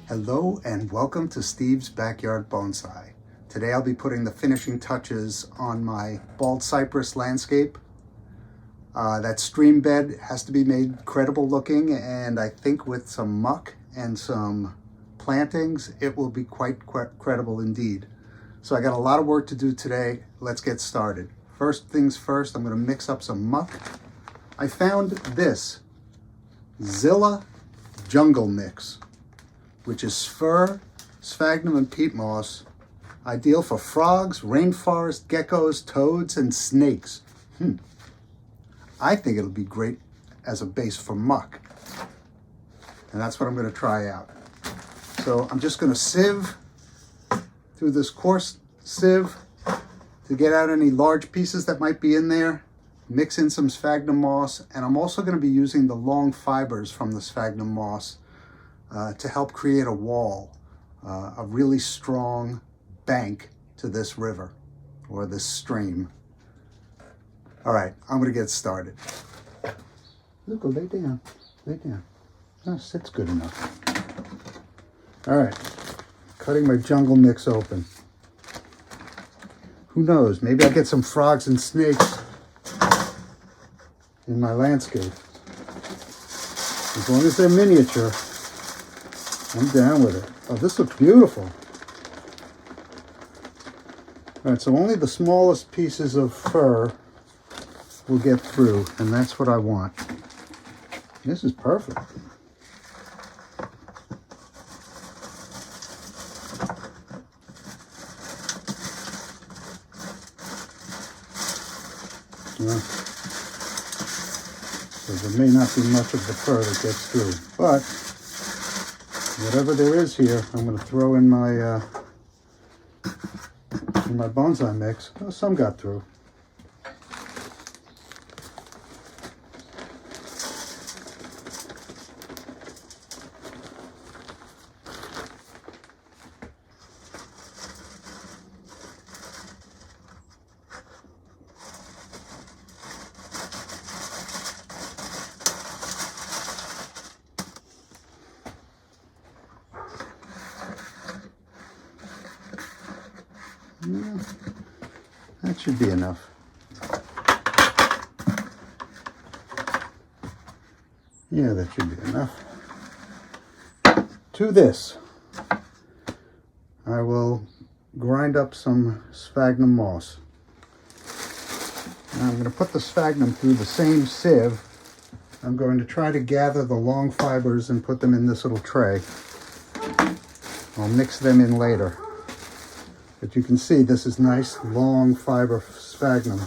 Hello and welcome to Steve's Backyard Bonsai. Today I'll be putting the finishing touches on my Bald Cypress landscape. That stream bed has to be made credible looking, and I think with some muck and some plantings it will be quite credible indeed. So I got a lot of work to do today. Let's get started. First things first, I'm going to mix up some muck. I found this Zilla Jungle Mix, which is fir, sphagnum, and peat moss, ideal for frogs, rainforest geckos, toads, and snakes. I think it'll be great as a base for muck. And that's what I'm going to try out. So I'm just going to sieve through this coarse sieve to get out any large pieces that might be in there, mix in some sphagnum moss, and I'm also going to be using the long fibers from the sphagnum moss to help create a wall, a really strong bank to this river or this stream. All right, I'm going to get started. Look, lay down, lay down. Oh, sit's good enough. All right, cutting my jungle mix open. Who knows, maybe I'll get some frogs and snakes in my landscape. As long as they're miniature, I'm down with it. Oh, this looks beautiful. All right, so only the smallest pieces of fir will get through, and that's what I want. This is perfect. Yeah. So there may not be much of the fir that gets through, but whatever there is here, I'm going to throw in my bonsai mix. Oh, some got through. Yeah, that should be enough. Yeah, that should be enough. To this, I will grind up some sphagnum moss. Now I'm going to put the sphagnum through the same sieve. I'm going to try to gather the long fibers and put them in this little tray. I'll mix them in later. But you can see this is nice long fiber sphagnum,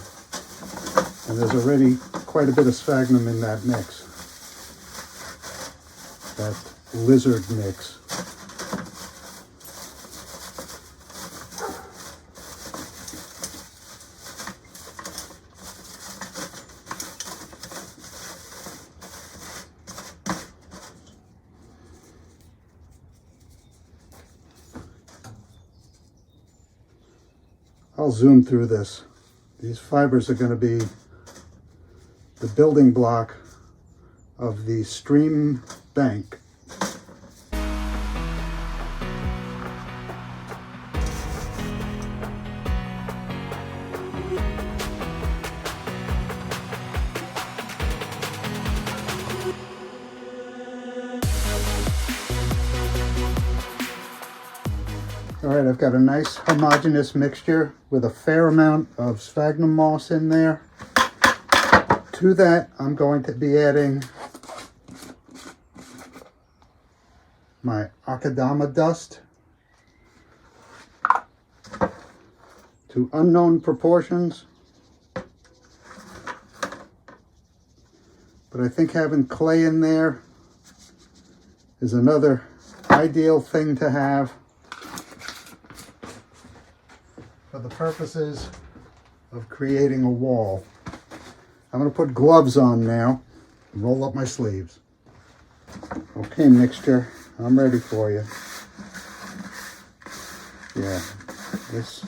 and there's already quite a bit of sphagnum in that mix, that lizard mix. I'll zoom through this. These fibers are going to be the building block of the stream bank. All right, I've got a nice homogeneous mixture with a fair amount of sphagnum moss in there. To that, I'm going to be adding my akadama dust to unknown proportions. But I think having clay in there is another ideal thing to have for the purposes of creating a wall. I'm going to put gloves on now and roll up my sleeves. Okay, mixture, I'm ready for you. Yeah, this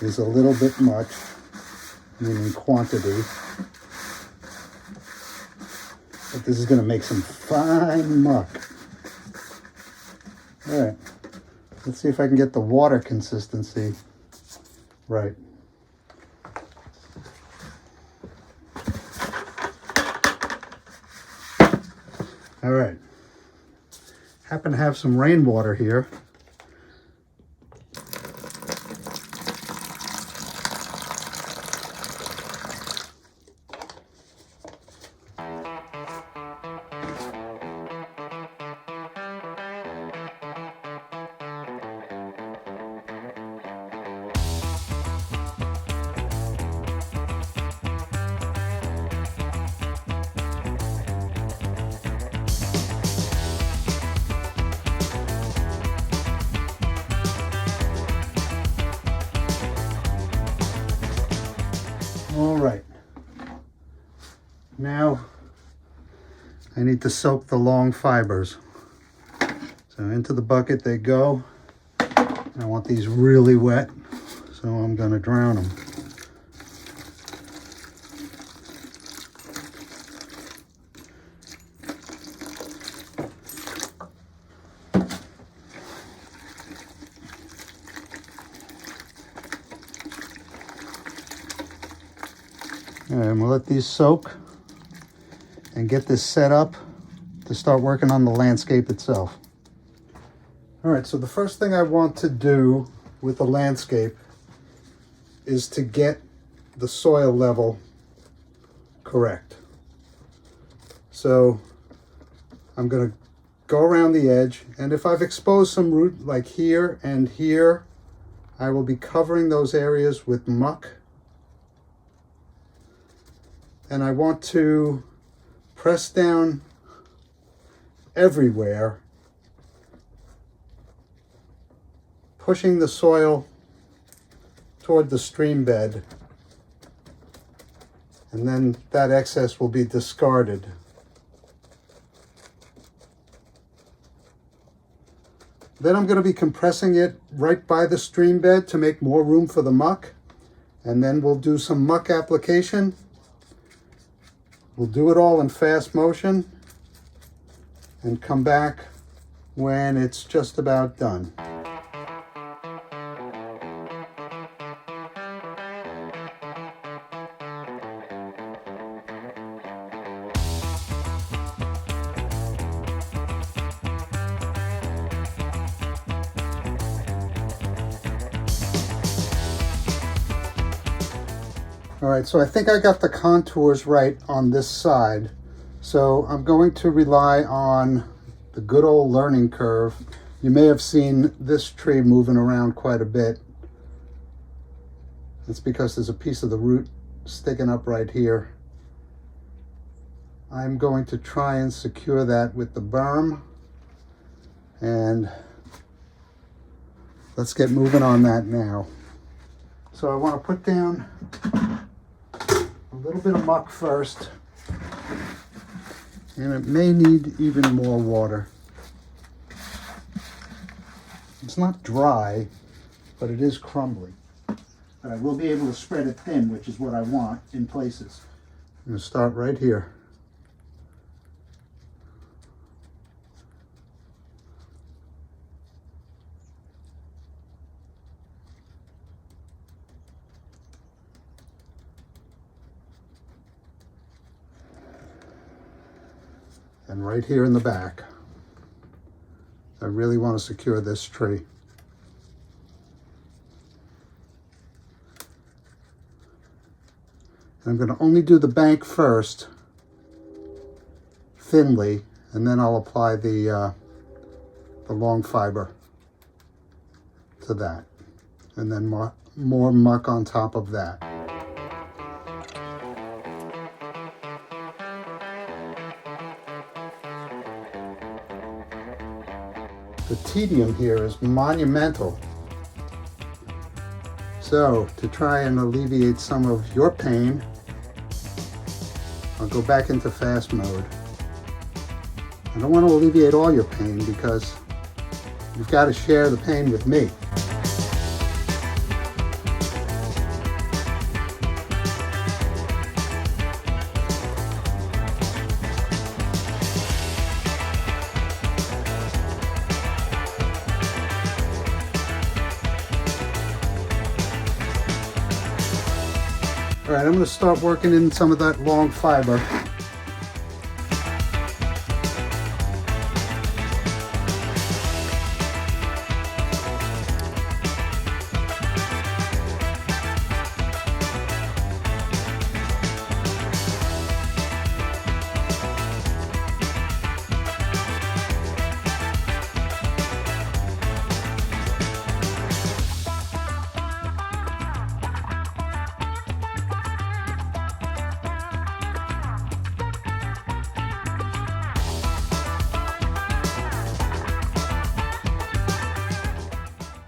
is a little bit much, meaning quantity. But this is going to make some fine muck. All right, let's see if I can get the water consistency right. All right, happen to have some rainwater here. All right, now I need to soak the long fibers. So into the bucket they go. I want these really wet, so I'm going to drown them. And we'll let these soak and get this set up to start working on the landscape itself. All right, so the first thing I want to do with the landscape is to get the soil level correct. So I'm going to go around the edge, and if I've exposed some root like here and here, I will be covering those areas with muck. And I want to press down everywhere, pushing the soil toward the stream bed, and then that excess will be discarded. Then I'm going to be compressing it right by the stream bed to make more room for the muck, and then we'll do some muck application. We'll do it all in fast motion and come back when it's just about done. All right, so I think I got the contours right on this side. So I'm going to rely on the good old learning curve. You may have seen this tree moving around quite a bit. It's because there's a piece of the root sticking up right here. I'm going to try and secure that with the berm. And let's get moving on that now. So I want to put down a little bit of muck first, and it may need even more water. It's not dry, but it is crumbly. But I will be able to spread it thin, which is what I want in places. I'm going to start right here. And right here in the back. I really want to secure this tree. And I'm going to only do the bank first, thinly, and then I'll apply the long fiber to that. And then more muck on top of that. The tedium here is monumental. So, to try and alleviate some of your pain, I'll go back into fast mode. I don't want to alleviate all your pain because you've got to share the pain with me. All right, I'm going to start working in some of that long fiber.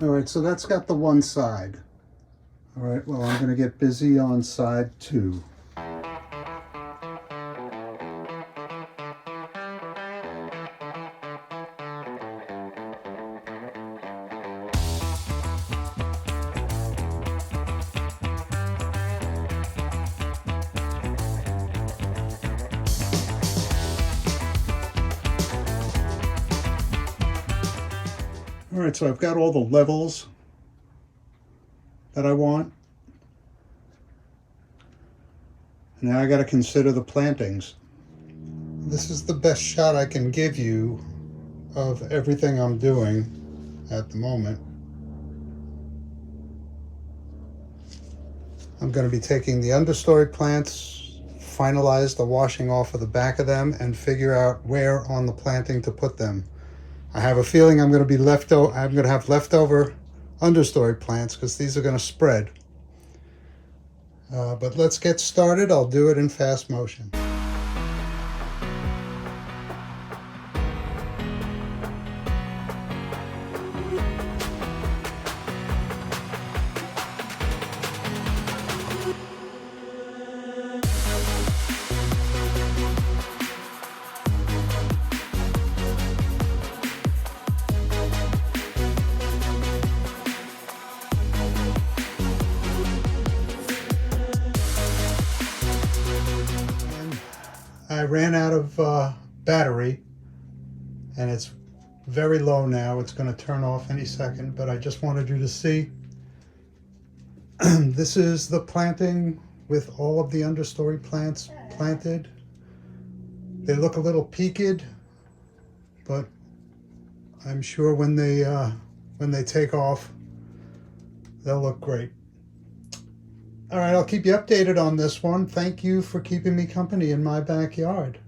All right, so that's got the one side. All right, well, I'm going to get busy on side 2. All right, so I've got all the levels that I want. Now I got to consider the plantings. This is the best shot I can give you of everything I'm doing at the moment. I'm going to be taking the understory plants, finalize the washing off of the back of them, and figure out where on the planting to put them. I have a feeling I'm going to have leftover understory plants because these are going to spread. But let's get started. I'll do it in fast motion. I ran out of battery, and it's very low now. It's going to turn off any second, but I just wanted you to see. This is the planting with all of the understory plants planted. They look a little peaked, but I'm sure when they take off, they'll look great. All right, I'll keep you updated on this one. Thank you for keeping me company in my backyard.